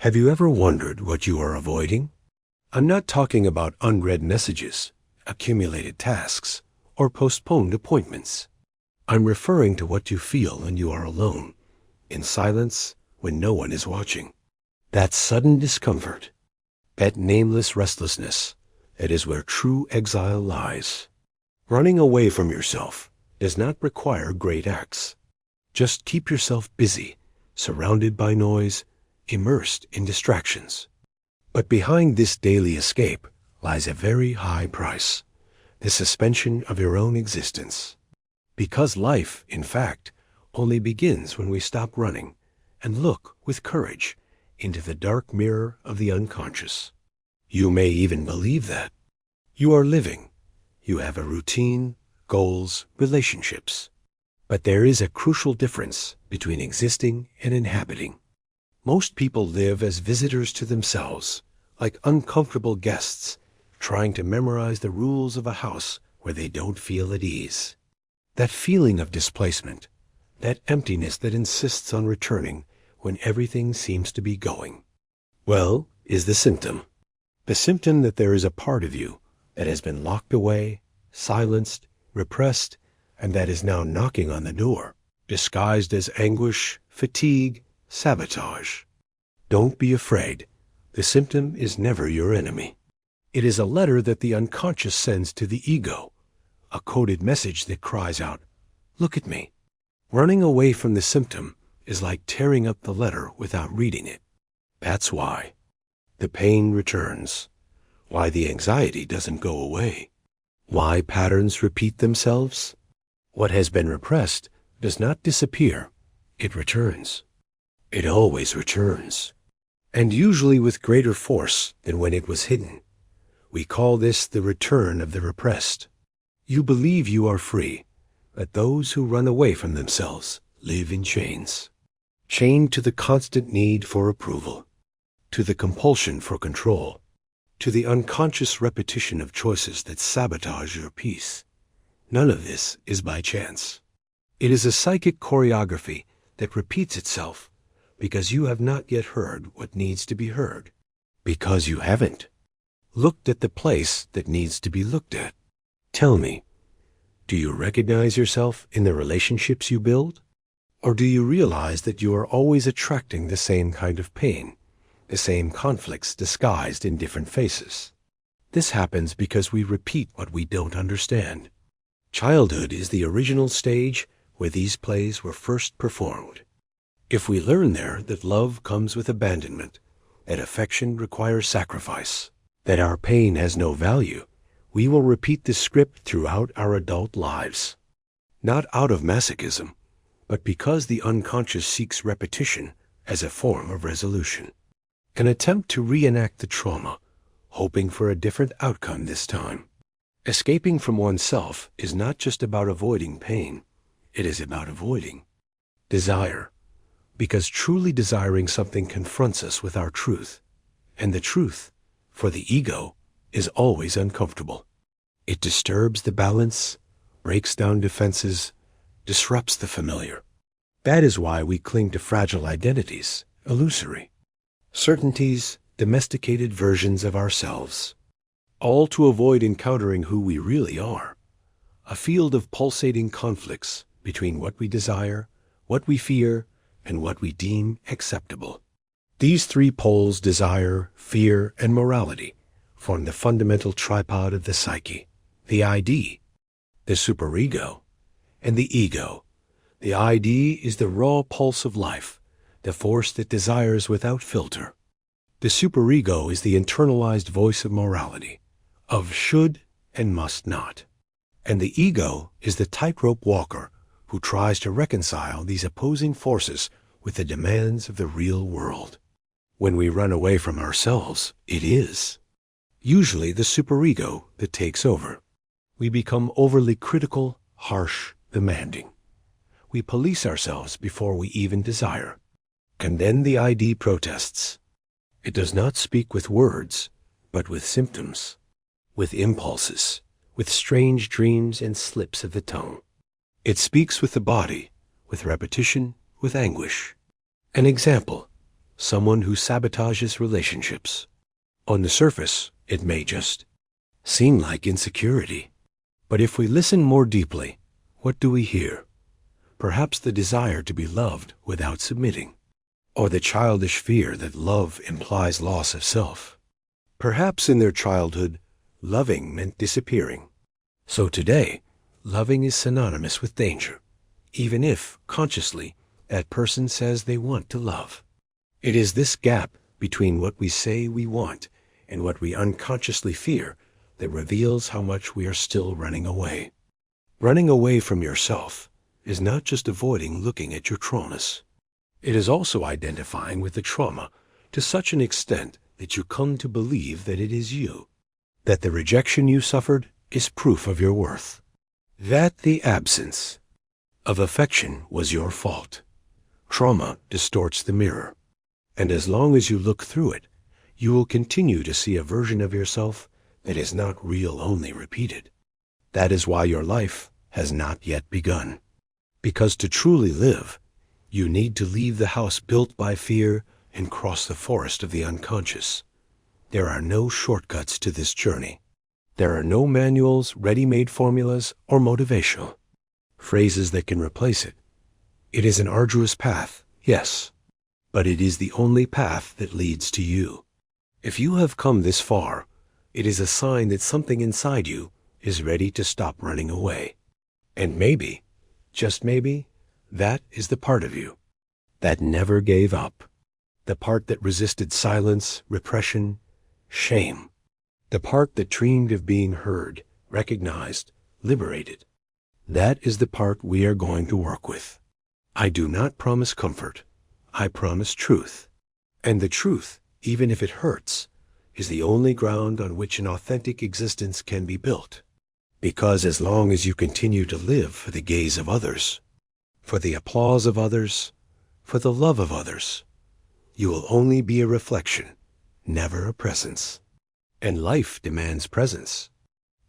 Have you ever wondered what you are avoiding? I'm not talking about unread messages, accumulated tasks, or postponed appointments. I'm referring to what you feel when you are alone, in silence, when no one is watching. That sudden discomfort, that nameless restlessness, it is where true exile lies. Running away from yourself does not require great acts. Just keep yourself busy, surrounded by noise, immersed in distractions. But behind this daily escape lies a very high price, the suspension of your own existence. Because life, in fact, only begins when we stop running and look with courage into the dark mirror of the unconscious. You may even believe that. You are living. You have a routine, goals, relationships. But there is a crucial difference between existing and inhabiting. Most people live as visitors to themselves, like uncomfortable guests, trying to memorize the rules of a house where they don't feel at ease. That feeling of displacement, that emptiness that insists on returning when everything seems to be going, well, is the symptom. The symptom that there is a part of you that has been locked away, silenced, repressed, and that is now knocking on the door, disguised as anguish, fatigue, sabotage. Don't be afraid. The symptom is never your enemy. It is a letter that the unconscious sends to the ego, a coded message that cries out, "Look at me." Running away from the symptom is like tearing up the letter without reading it. That's why the pain returns, why the anxiety doesn't go away, why patterns repeat themselves. What has been repressed does not disappear, it returns. It always returns, and usually with greater force than when it was hidden. We call this the return of the repressed. You believe you are free, but those who run away from themselves live in chains. Chained to the constant need for approval, to the compulsion for control, to the unconscious repetition of choices that sabotage your peace. None of this is by chance. It is a psychic choreography that repeats itself because you have not yet heard what needs to be heard, because you haven't looked at the place that needs to be looked at. Tell me, do you recognize yourself in the relationships you build? Or do you realize that you are always attracting the same kind of pain, the same conflicts disguised in different faces? This happens because we repeat what we don't understand. Childhood is the original stage where these plays were first performed. If we learn there that love comes with abandonment, that affection requires sacrifice, that our pain has no value, we will repeat this script throughout our adult lives. Not out of masochism, but because the unconscious seeks repetition as a form of resolution. An attempt to reenact the trauma, hoping for a different outcome this time. Escaping from oneself is not just about avoiding pain, it is about avoiding desire. Because truly desiring something confronts us with our truth, and the truth, for the ego, is always uncomfortable. It disturbs the balance, breaks down defenses, disrupts the familiar. That is why we cling to fragile identities, illusory certainties, domesticated versions of ourselves, all to avoid encountering who we really are, a field of pulsating conflicts between what we desire, what we fear, and what we deem acceptable. These three poles, desire, fear, and morality, form the fundamental tripod of the psyche, the ID, the superego, and the ego. The ID is the raw pulse of life, the force that desires without filter. The superego is the internalized voice of morality, of should and must not. And the ego is the tightrope walker who tries to reconcile these opposing forces with the demands of the real world. When we run away from ourselves, it is usually the superego that takes over. We become overly critical, harsh, demanding. We police ourselves before we even desire. And then the ID protests. It does not speak with words, but with symptoms, with impulses, with strange dreams and slips of the tongue. It speaks with the body, with repetition, with anguish. An example: someone who sabotages relationships. On the surface, it may just seem like insecurity. But if we listen more deeply, what do we hear? Perhaps the desire to be loved without submitting, or the childish fear that love implies loss of self. Perhaps in their childhood, loving meant disappearing. So today, loving is synonymous with danger, even if, consciously, that person says they want to love. It is this gap between what we say we want and what we unconsciously fear that reveals how much we are still running away. Running away from yourself is not just avoiding looking at your traumas. It is also identifying with the trauma to such an extent that you come to believe that it is you, that the rejection you suffered is proof of your worth, that the absence of affection was your fault. Trauma distorts the mirror, and as long as you look through it, you will continue to see a version of yourself that is not real, only repeated. That is why your life has not yet begun. Because to truly live, you need to leave the house built by fear and cross the forest of the unconscious. There are no shortcuts to this journey. There are no manuals, ready-made formulas, or motivational phrases that can replace it. It is an arduous path, yes, but it is the only path that leads to you. If you have come this far, it is a sign that something inside you is ready to stop running away. And maybe, just maybe, that is the part of you that never gave up. The part that resisted silence, repression, shame. The part that dreamed of being heard, recognized, liberated. That is the part we are going to work with. I do not promise comfort. I promise truth. And the truth, even if it hurts, is the only ground on which an authentic existence can be built. Because as long as you continue to live for the gaze of others, for the applause of others, for the love of others, you will only be a reflection, never a presence. And life demands presence.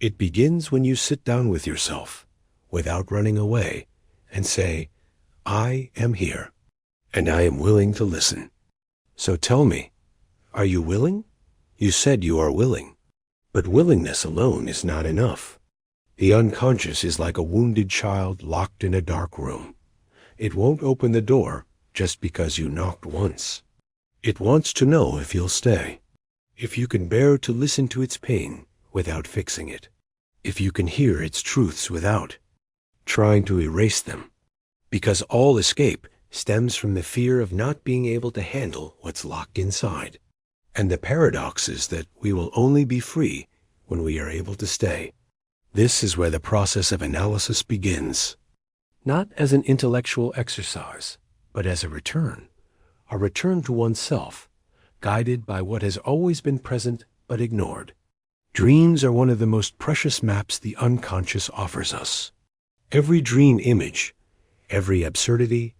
It begins when you sit down with yourself, without running away, and say, I am here, and I am willing to listen. So tell me, are you willing? You said you are willing, but willingness alone is not enough. The unconscious is like a wounded child locked in a dark room. It won't open the door just because you knocked once. It wants to know if you'll stay, if you can bear to listen to its pain without fixing it, if you can hear its truths without trying to erase them. Because all escape stems from the fear of not being able to handle what's locked inside. And the paradox is that we will only be free when we are able to stay. This is where the process of analysis begins. Not as an intellectual exercise, but as a return to oneself, guided by what has always been present but ignored. Dreams are one of the most precious maps the unconscious offers us. Every dream image, every absurdity,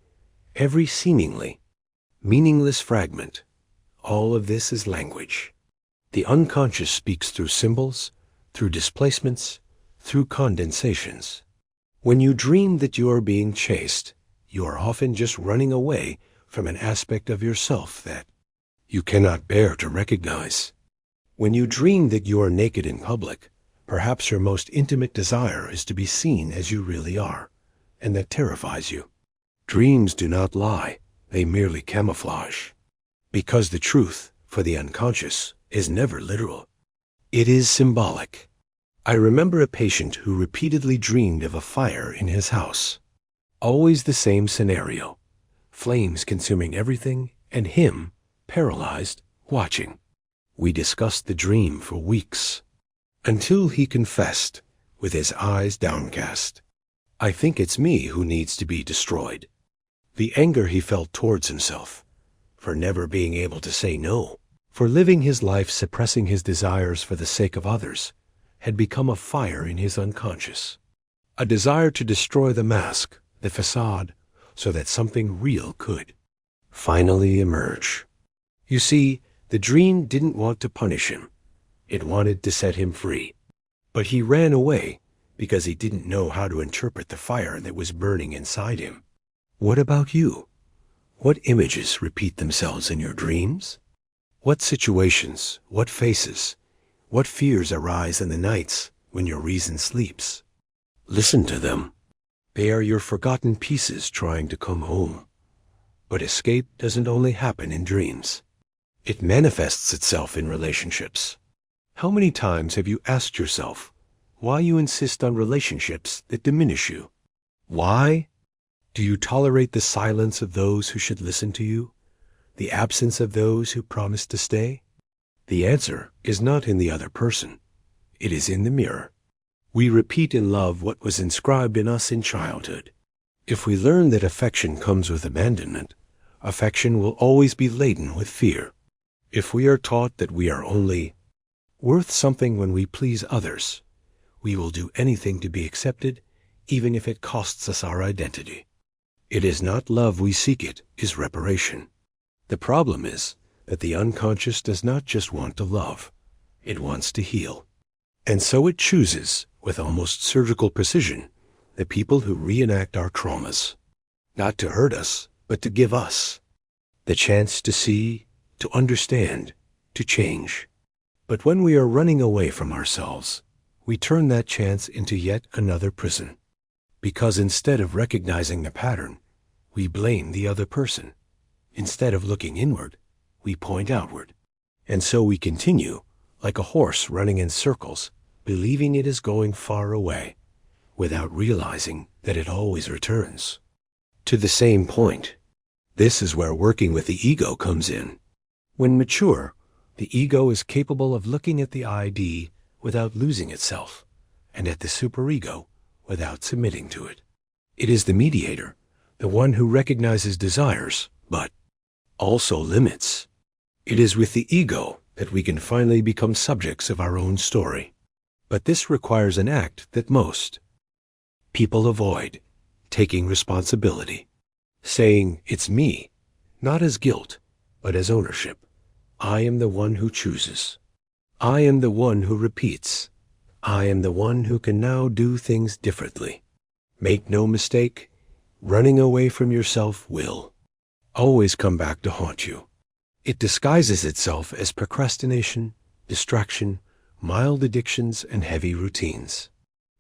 every seemingly meaningless fragment, all of this is language. The unconscious speaks through symbols, through displacements, through condensations. When you dream that you are being chased, you are often just running away from an aspect of yourself that you cannot bear to recognize. When you dream that you are naked in public, perhaps your most intimate desire is to be seen as you really are, and that terrifies you. Dreams do not lie, they merely camouflage. Because the truth, for the unconscious, is never literal. It is symbolic. I remember a patient who repeatedly dreamed of a fire in his house. Always the same scenario. Flames consuming everything, and him, paralyzed, watching. We discussed the dream for weeks, until he confessed, with his eyes downcast, I think it's me who needs to be destroyed. The anger he felt towards himself, for never being able to say no, for living his life suppressing his desires for the sake of others, had become a fire in his unconscious. A desire to destroy the mask, the facade, so that something real could finally emerge. You see, the dream didn't want to punish him. It wanted to set him free. But he ran away because he didn't know how to interpret the fire that was burning inside him. What about you? What images repeat themselves in your dreams? What situations, what faces, what fears arise in the nights when your reason sleeps? Listen to them. They are your forgotten pieces trying to come home. But escape doesn't only happen in dreams. It manifests itself in relationships. How many times have you asked yourself why you insist on relationships that diminish you? Why? Do you tolerate the silence of those who should listen to you? The absence of those who promise to stay? The answer is not in the other person. It is in the mirror. We repeat in love what was inscribed in us in childhood. If we learn that affection comes with abandonment, affection will always be laden with fear. If we are taught that we are only worth something when we please others, we will do anything to be accepted, even if it costs us our identity. It is not love we seek, it is reparation. The problem is that the unconscious does not just want to love, it wants to heal. And so it chooses, with almost surgical precision, the people who reenact our traumas, not to hurt us, but to give us the chance to see, to understand, to change. But when we are running away from ourselves, we turn that chance into yet another prison. Because instead of recognizing the pattern, we blame the other person. Instead of looking inward, we point outward. And so we continue, like a horse running in circles, believing it is going far away, without realizing that it always returns to the same point. This is where working with the ego comes in. When mature, the ego is capable of looking at the ID without losing itself, and at the superego without submitting to it. It is the mediator, the one who recognizes desires, but also limits. It is with the ego that we can finally become subjects of our own story. But this requires an act that most people avoid, taking responsibility, saying, "It's me," not as guilt, but as ownership. I am the one who chooses. I am the one who repeats. I am the one who can now do things differently. Make no mistake, running away from yourself will always come back to haunt you. It disguises itself as procrastination, distraction, mild addictions, and heavy routines.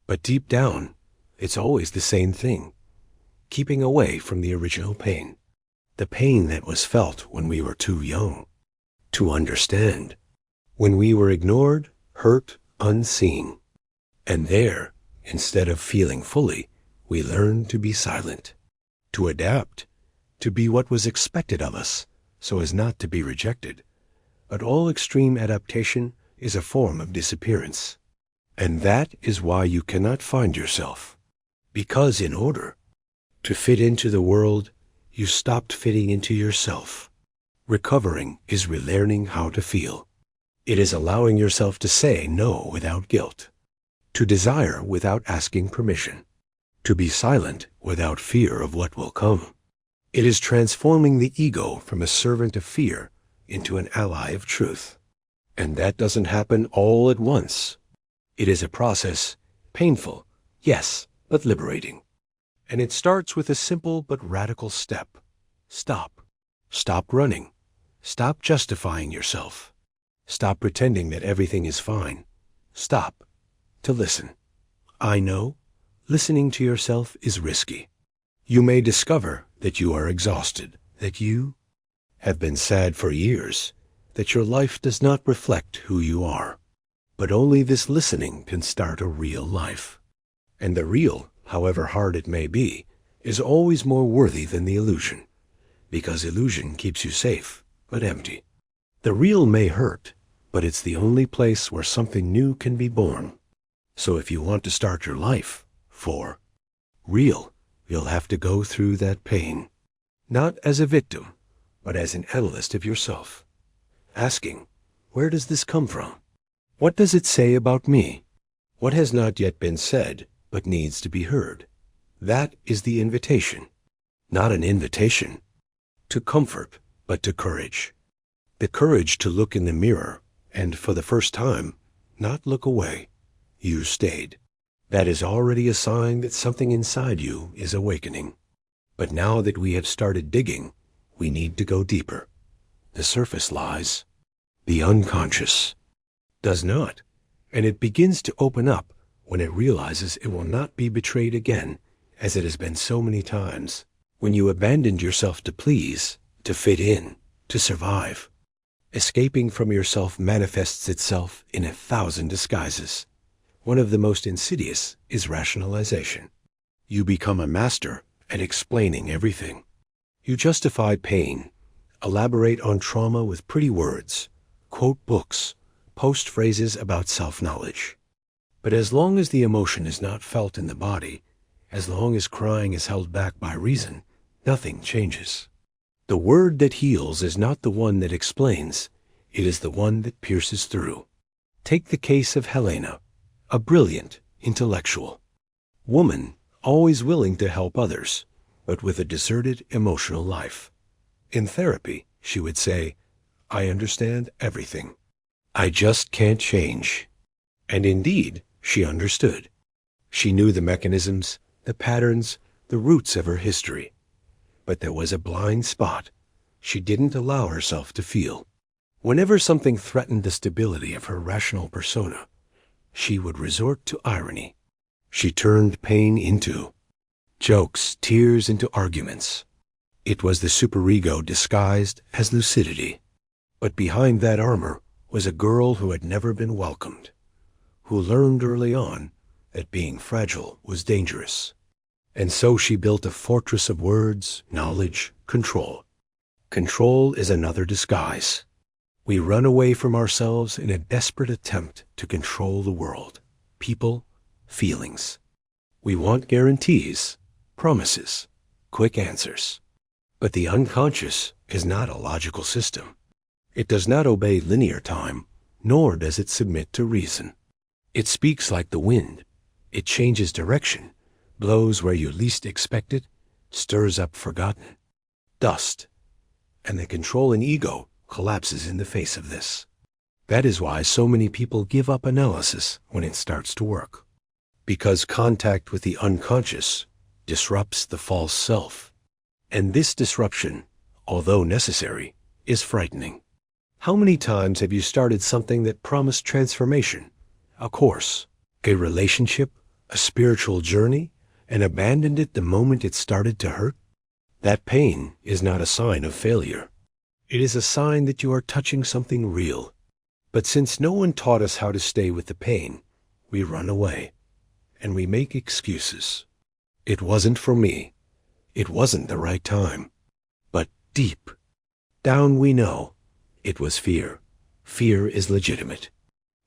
But deep down, it's always the same thing, keeping away from the original pain, the pain that was felt when we were too young to understand, when we were ignored, hurt, unseen. And there, instead of feeling fully, we learned to be silent, to adapt, to be what was expected of us, so as not to be rejected. But all extreme adaptation is a form of disappearance. And that is why you cannot find yourself. Because in order to fit into the world, you stopped fitting into yourself. Recovering is relearning how to feel. It is allowing yourself to say no without guilt, to desire without asking permission, to be silent without fear of what will come. It is transforming the ego from a servant of fear into an ally of truth. And that doesn't happen all at once. It is a process, painful, yes, but liberating. And it starts with a simple but radical step. Stop. Stop running. Stop justifying yourself. Stop pretending that everything is fine. Stop to listen. I know listening to yourself is risky. You may discover that you are exhausted, that you have been sad for years, that your life does not reflect who you are. But only this listening can start a real life. And the real, however hard it may be, is always more worthy than the illusion, because illusion keeps you safe, but empty. The real may hurt, but it's the only place where something new can be born. So if you want to start your life for real, you'll have to go through that pain, not as a victim, but as an analyst of yourself, asking, where does this come from? What does it say about me? What has not yet been said, but needs to be heard? That is the invitation, not an invitation to comfort, but to courage. The courage to look in the mirror and, for the first time, not look away. You stayed. That is already a sign that something inside you is awakening. But now that we have started digging, we need to go deeper. The surface lies. The unconscious does not, and it begins to open up when it realizes it will not be betrayed again, as it has been so many times, when you abandoned yourself to please, to fit in, to survive. Escaping from yourself manifests itself in 1,000 disguises. One of the most insidious is rationalization. You become a master at explaining everything. You justify pain, elaborate on trauma with pretty words, quote books, post phrases about self-knowledge. But as long as the emotion is not felt in the body, as long as crying is held back by reason, nothing changes. The word that heals is not the one that explains, it is the one that pierces through. Take the case of Helena, a brilliant intellectual woman, always willing to help others, but with a deserted emotional life. In therapy, she would say, "I understand everything. I just can't change." And indeed, she understood. She knew the mechanisms, the patterns, the roots of her history. But there was a blind spot she didn't allow herself to feel. Whenever something threatened the stability of her rational persona, she would resort to irony. She turned pain into jokes, tears into arguments. It was the superego disguised as lucidity. But behind that armor was a girl who had never been welcomed, who learned early on that being fragile was dangerous. And so she built a fortress of words, knowledge, control. Control is another disguise. We run away from ourselves in a desperate attempt to control the world, people, feelings. We want guarantees, promises, quick answers. But the unconscious is not a logical system. It does not obey linear time, nor does it submit to reason. It speaks like the wind. It changes direction, blows where you least expect it, stirs up forgotten dust, and the controlling ego collapses in the face of this. That is why so many people give up analysis when it starts to work. Because contact with the unconscious disrupts the false self. And this disruption, although necessary, is frightening. How many times have you started something that promised transformation, a course, a relationship, a spiritual journey, and abandoned it the moment it started to hurt? That pain is not a sign of failure. It is a sign that you are touching something real. But since no one taught us how to stay with the pain, we run away, and we make excuses. It wasn't for me. It wasn't the right time. But deep down we know it was fear. Fear is legitimate.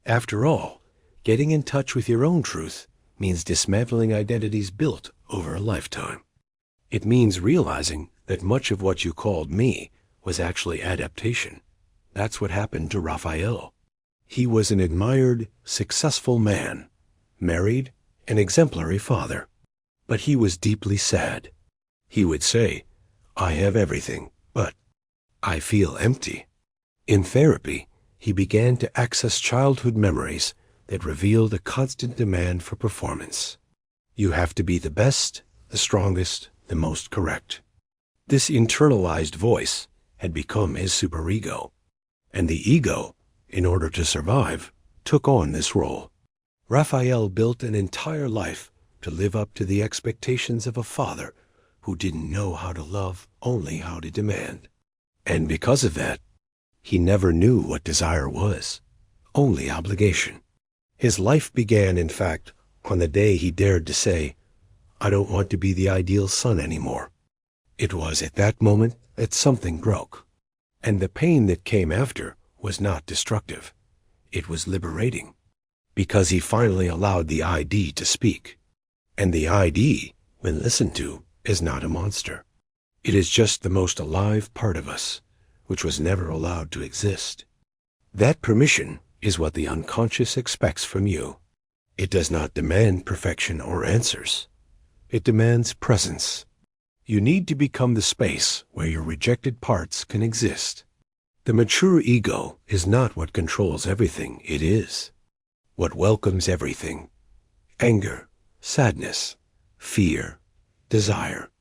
After all, getting in touch with your own truth means dismantling identities built over a lifetime. It means realizing that much of what you called me was actually adaptation. That's what happened to Raphael. He was an admired, successful man, married, an exemplary father. But he was deeply sad. He would say, "I have everything, but I feel empty." In therapy, he began to access childhood memories that revealed a constant demand for performance. You have to be the best, the strongest, the most correct. This internalized voice had become his superego, and the ego, in order to survive, took on this role. Raphael built an entire life to live up to the expectations of a father who didn't know how to love, only how to demand. And because of that, he never knew what desire was, only obligation. His life began, in fact, on the day he dared to say, "I don't want to be the ideal son anymore." It was at that moment that something broke. And the pain that came after was not destructive. It was liberating, because he finally allowed the ID to speak. And the ID, when listened to, is not a monster. It is just the most alive part of us, which was never allowed to exist. That permission is what the unconscious expects from you. It does not demand perfection or answers. It demands presence. You need to become the space where your rejected parts can exist. The mature ego is not what controls everything, it is what welcomes everything. Anger, sadness, fear, desire.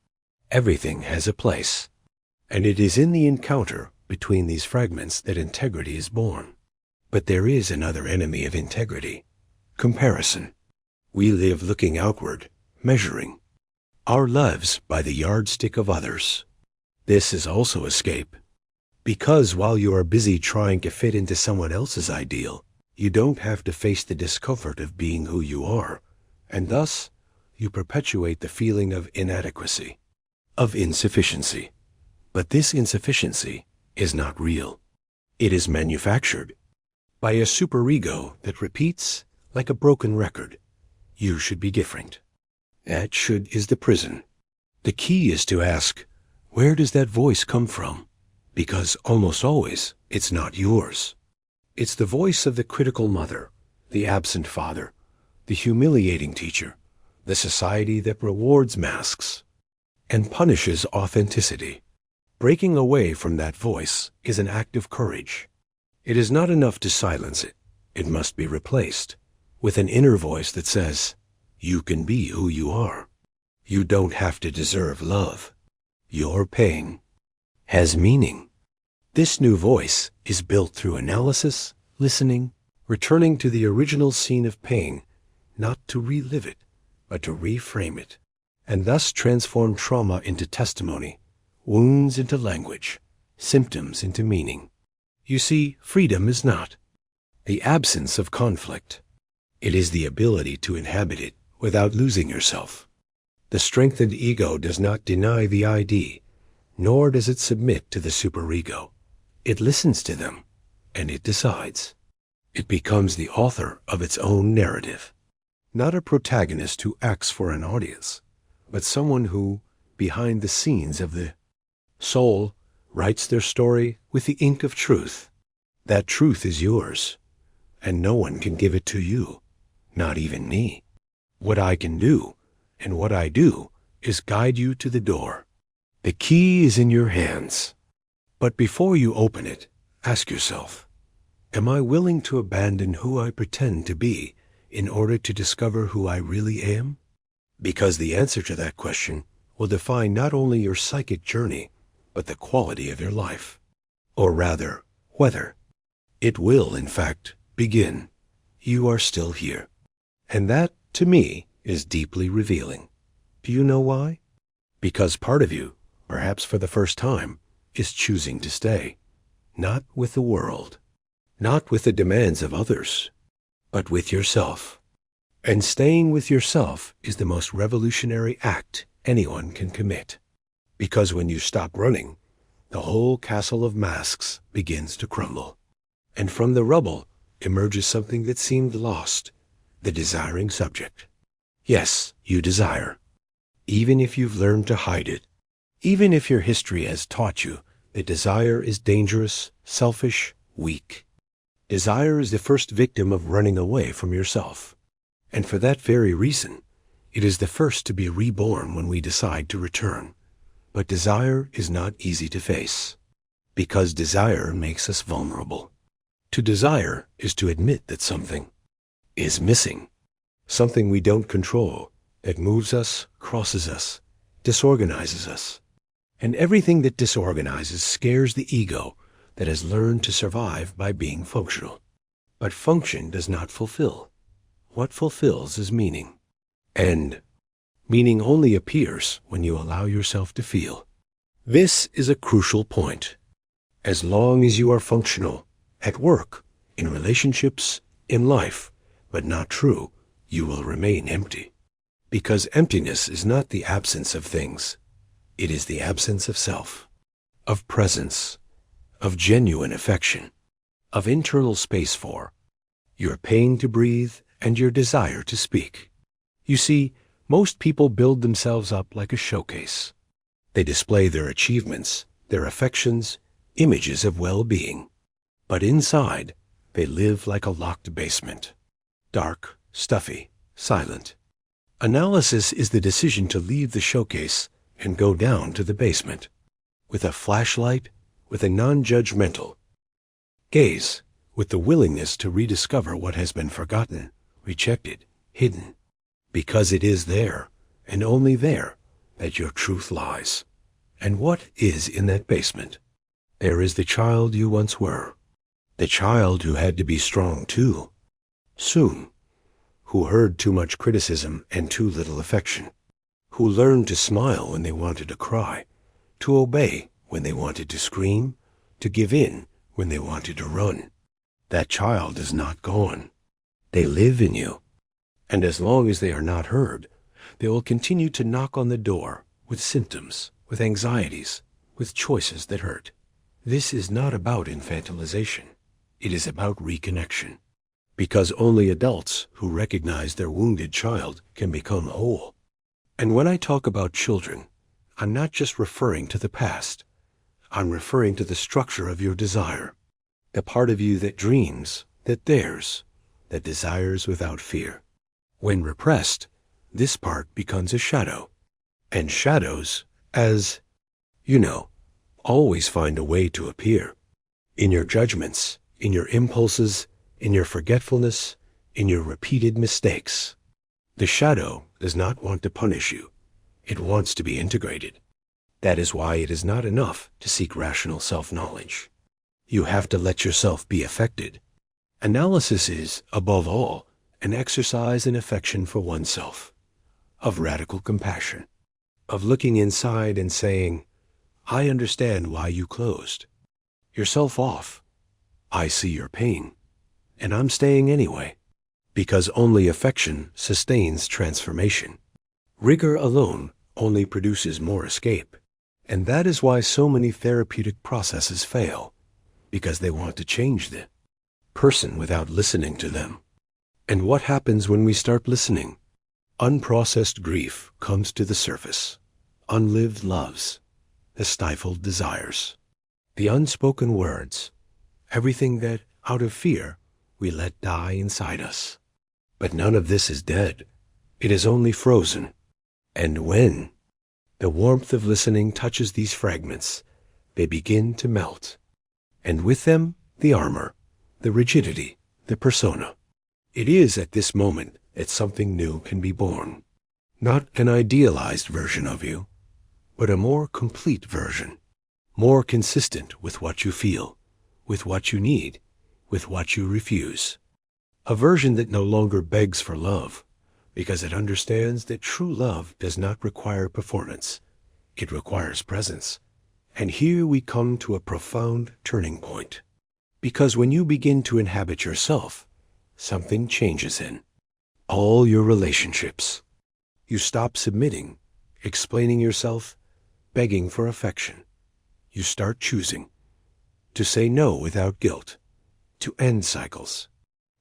Everything has a place. And it is in the encounter between these fragments that integrity is born. But there is another enemy of integrity: comparison. We live looking outward, measuring our lives by the yardstick of others. This is also escape, because while you are busy trying to fit into someone else's ideal, you don't have to face the discomfort of being who you are, and thus you perpetuate the feeling of inadequacy, of insufficiency. But this insufficiency is not real. It is manufactured by a superego that repeats like a broken record. You should be different. That should is the prison. The key is to ask, where does that voice come from? Because almost always it's not yours. It's the voice of the critical mother, the absent father, the humiliating teacher, the society that rewards masks and punishes authenticity. Breaking away from that voice is an act of courage. It is not enough to silence it. It must be replaced with an inner voice that says, you can be who you are. You don't have to deserve love. Your pain has meaning. This new voice is built through analysis, listening, returning to the original scene of pain, not to relive it, but to reframe it, and thus transform trauma into testimony, wounds into language, symptoms into meaning. You see, freedom is not the absence of conflict. It is the ability to inhabit it without losing yourself. The strengthened ego does not deny the ID, nor does it submit to the superego. It listens to them, and it decides. It becomes the author of its own narrative. Not a protagonist who acts for an audience, but someone who, behind the scenes of the soul, writes their story with the ink of truth. That truth is yours, and no one can give it to you, not even me. What I can do, and what I do, is guide you to the door. The key is in your hands. But before you open it, ask yourself, am I willing to abandon who I pretend to be in order to discover who I really am? Because the answer to that question will define not only your psychic journey, but the quality of your life. Or rather, whether it will, in fact, begin. You are still here. And that, to me, is deeply revealing. Do you know why? Because part of you, perhaps for the first time, is choosing to stay, not with the world, not with the demands of others, but with yourself. And staying with yourself is the most revolutionary act anyone can commit. Because when you stop running, the whole castle of masks begins to crumble. And from the rubble emerges something that seemed lost, the desiring subject. Yes, you desire, even if you've learned to hide it. Even if your history has taught you that desire is dangerous, selfish, weak. Desire is the first victim of running away from yourself. And for that very reason, it is the first to be reborn when we decide to return. But desire is not easy to face, because desire makes us vulnerable. To desire is to admit that something is missing, something we don't control, that moves us, crosses us, disorganizes us. And everything that disorganizes scares the ego that has learned to survive by being functional. But function does not fulfill. What fulfills is meaning. And meaning only appears when you allow yourself to feel. This is a crucial point. As long as you are functional, at work, in relationships, in life, but not true, you will remain empty. Because emptiness is not the absence of things. It is the absence of self, of presence, of genuine affection, of internal space for your pain to breathe and your desire to speak. You see, most people build themselves up like a showcase. They display their achievements, their affections, images of well-being. But inside, they live like a locked basement. Dark, stuffy, silent. Analysis is the decision to leave the showcase and go down to the basement, with a flashlight, with a non-judgmental gaze, with the willingness to rediscover what has been forgotten, rejected, hidden, because it is there, and only there, that your truth lies. And what is in that basement? There is the child you once were, the child who had to be strong too, soon, who heard too much criticism and too little affection, who learned to smile when they wanted to cry, to obey when they wanted to scream, to give in when they wanted to run. That child is not gone. They live in you. And as long as they are not heard, they will continue to knock on the door with symptoms, with anxieties, with choices that hurt. This is not about infantilization. It is about reconnection. Because only adults who recognize their wounded child can become whole. And when I talk about children, I'm not just referring to the past. I'm referring to the structure of your desire, the part of you that dreams, that dares, that desires without fear. When repressed, this part becomes a shadow. And shadows, as you know, always find a way to appear. In your judgments, in your impulses, in your forgetfulness, in your repeated mistakes. The shadow does not want to punish you. It wants to be integrated. That is why it is not enough to seek rational self-knowledge. You have to let yourself be affected. Analysis is, above all, an exercise in affection for oneself, of radical compassion, of looking inside and saying, I understand why you closed yourself off. I see your pain, and I'm staying anyway, because only affection sustains transformation. Rigor alone only produces more escape, and that is why so many therapeutic processes fail, because they want to change the person without listening to them. And what happens when we start listening? Unprocessed grief comes to the surface, unlived loves, the stifled desires, the unspoken words, everything that, out of fear, we let die inside us. But none of this is dead. It is only frozen. And when the warmth of listening touches these fragments, they begin to melt. And with them, the armor, the rigidity, the persona. It is at this moment that something new can be born. Not an idealized version of you, but a more complete version, more consistent with what you feel, with what you need, with what you refuse. A version that no longer begs for love, because it understands that true love does not require performance. It requires presence. And here we come to a profound turning point. Because when you begin to inhabit yourself, something changes in all your relationships. You stop submitting, explaining yourself, begging for affection. You start choosing to say no without guilt, to end cycles,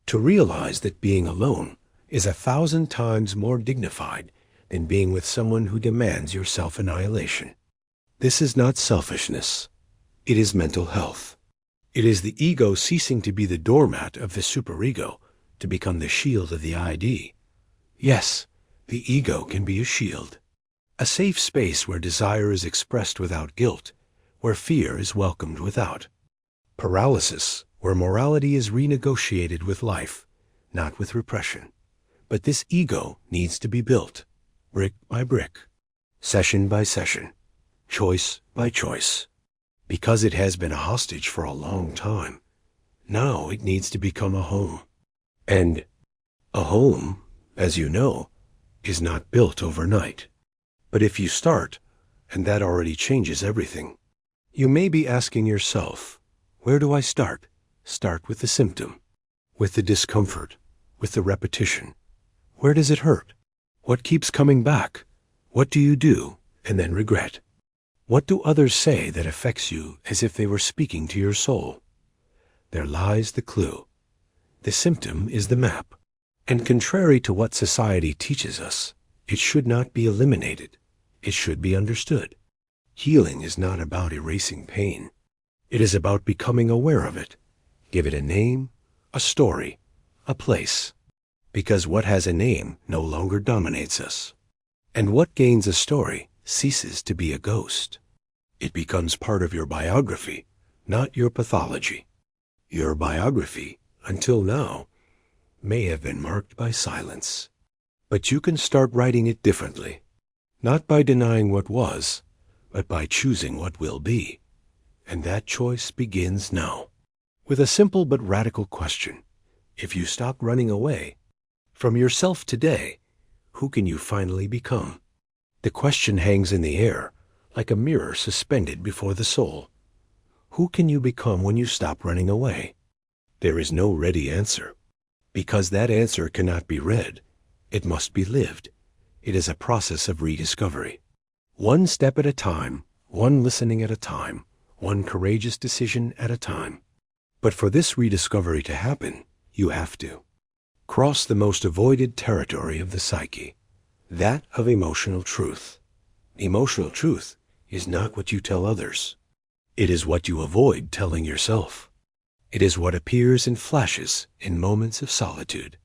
to realize that being alone is 1,000 times more dignified than being with someone who demands your self-annihilation. This is not selfishness. It is mental health. It is the ego ceasing to be the doormat of the superego to become the shield of the ID. Yes, the ego can be a shield. A safe space where desire is expressed without guilt, where fear is welcomed without. Paralysis, where morality is renegotiated with life, not with repression. But this ego needs to be built, brick by brick, session by session, choice by choice. Because it has been a hostage for a long time, now it needs to become a home. And a home, as you know, is not built overnight. But if you start, and that already changes everything. You may be asking yourself, where do I start? Start with the symptom, with the discomfort, with the repetition. Where does it hurt? What keeps coming back? What do you do and then regret? What do others say that affects you as if they were speaking to your soul? There lies the clue. The symptom is the map. And contrary to what society teaches us, it should not be eliminated. It should be understood. Healing is not about erasing pain. It is about becoming aware of it. Give it a name, a story, a place. Because what has a name no longer dominates us. And what gains a story ceases to be a ghost. It becomes part of your biography, not your pathology. Your biography, until now, may have been marked by silence. But you can start writing it differently, not by denying what was, but by choosing what will be. And that choice begins now. With a simple but radical question. If you stop running away from yourself today, who can you finally become? The question hangs in the air, like a mirror suspended before the soul. Who can you become when you stop running away? There is no ready answer, because that answer cannot be read. It must be lived. It is a process of rediscovery. One step at a time, one listening at a time, one courageous decision at a time. But for this rediscovery to happen, you have to cross the most avoided territory of the psyche, that of emotional truth. Emotional truth is not what you tell others. It is what you avoid telling yourself. It is what appears in flashes in moments of solitude.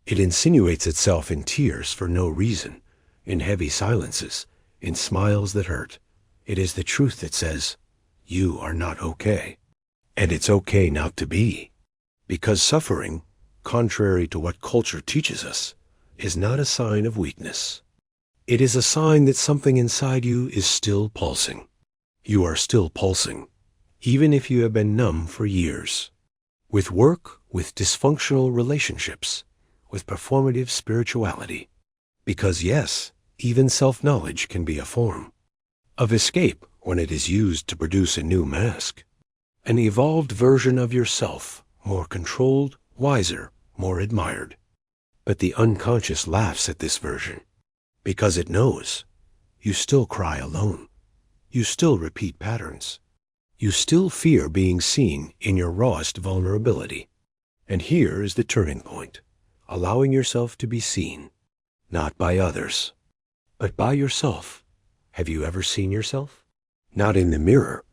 It insinuates itself in tears for no reason, in heavy silences, in smiles that hurt. It is the truth that says, you are not okay. And it's okay not to be. Because suffering, contrary to what culture teaches us, is not a sign of weakness. It is a sign that something inside you is still pulsing. You are still pulsing, even if you have been numb for years. With work, with dysfunctional relationships, with performative spirituality. Because yes, even self-knowledge can be a form of escape when it is used to produce a new mask. An evolved version of yourself, more controlled, wiser, more admired. But the unconscious laughs at this version, because it knows you still cry alone. You still repeat patterns. You still fear being seen in your rawest vulnerability. And here is the turning point, allowing yourself to be seen, not by others, but by yourself. Have you ever seen yourself? Not in the mirror,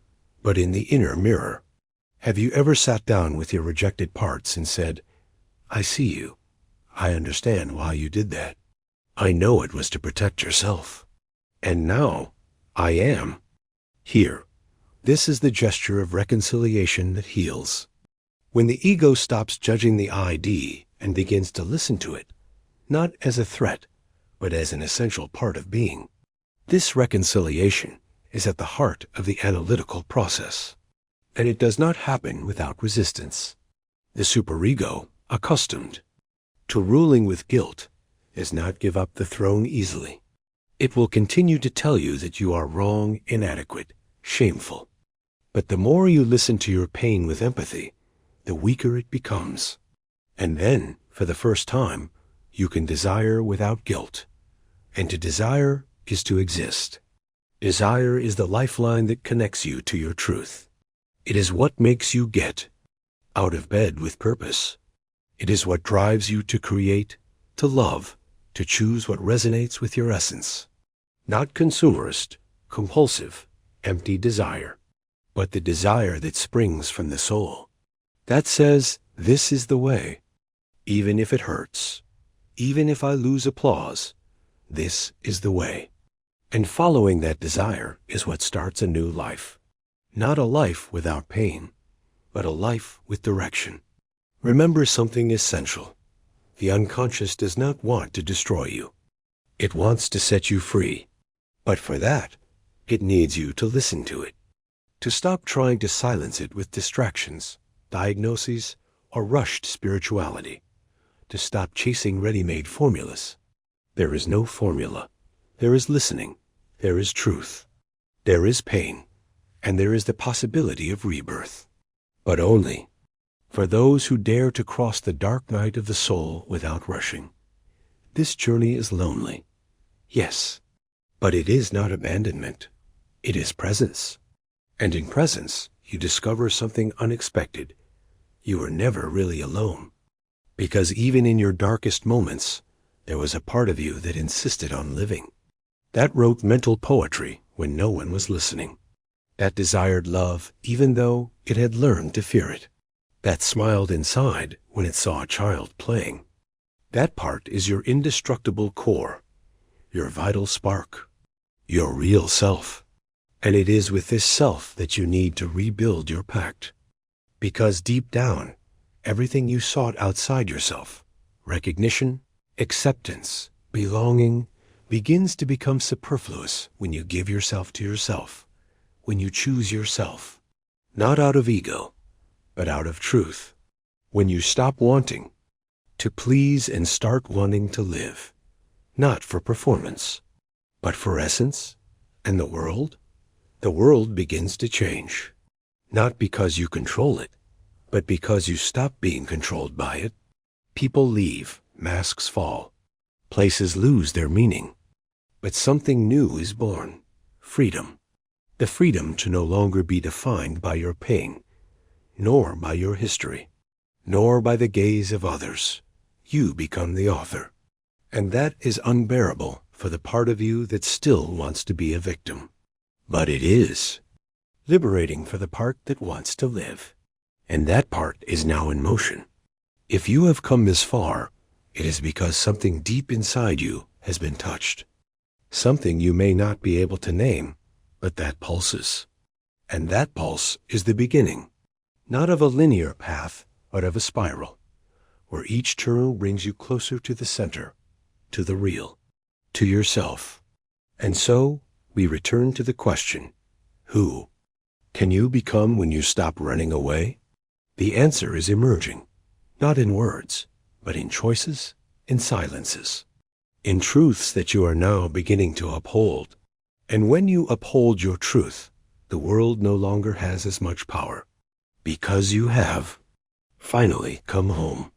but in the inner mirror. Have you ever sat down with your rejected parts and said, I see you. I understand why you did that. I know it was to protect yourself. And now, I am. Here, this is the gesture of reconciliation that heals. When the ego stops judging the ID and begins to listen to it, not as a threat, but as an essential part of being. This reconciliation is at the heart of the analytical process, and it does not happen without resistance. The superego, accustomed to ruling with guilt, does not give up the throne easily. It will continue to tell you that you are wrong, inadequate, shameful. But the more you listen to your pain with empathy, the weaker it becomes. And then, for the first time, you can desire without guilt. And to desire is to exist. Desire is the lifeline that connects you to your truth. It is what makes you get out of bed with purpose. It is what drives you to create, to love, to choose what resonates with your essence. Not consumerist, compulsive, empty desire, but the desire that springs from the soul. That says, this is the way. Even if it hurts, even if I lose applause, this is the way. And following that desire is what starts a new life. Not a life without pain, but a life with direction. Remember something essential. The unconscious does not want to destroy you. It wants to set you free. But for that, it needs you to listen to it. To stop trying to silence it with distractions, diagnoses, or rushed spirituality. To stop chasing ready-made formulas. There is no formula. There is listening. There is truth. There is pain. And there is the possibility of rebirth. But only for those who dare to cross the dark night of the soul without rushing. This journey is lonely. Yes, but it is not abandonment. It is presence. And in presence, you discover something unexpected. You were never really alone. Because even in your darkest moments, there was a part of you that insisted on living. That wrote mental poetry when no one was listening. That desired love even though it had learned to fear it. That smiled inside when it saw a child playing. That part is your indestructible core, your vital spark, your real self. And it is with this self that you need to rebuild your pact. Because deep down, everything you sought outside yourself, recognition, acceptance, belonging, begins to become superfluous when you give yourself to yourself, when you choose yourself, not out of ego, but out of truth, when you stop wanting to please and start wanting to live, not for performance, but for essence. And the world begins to change, not because you control it, but because you stop being controlled by it. People leave, masks fall, places lose their meaning, but something new is born, freedom. The freedom to no longer be defined by your pain, nor by your history, nor by the gaze of others. You become the author. And that is unbearable for the part of you that still wants to be a victim. But it is liberating for the part that wants to live. And that part is now in motion. If you have come this far, it is because something deep inside you has been touched. Something you may not be able to name, but that pulses. And that pulse is the beginning, not of a linear path, but of a spiral, where each turn brings you closer to the center, to the real, to yourself. And so we return to the question, who can you become when you stop running away? The answer is emerging, not in words, but in choices, in silences, in truths that you are now beginning to uphold. And when you uphold your truth, the world no longer has as much power, because you have finally come home.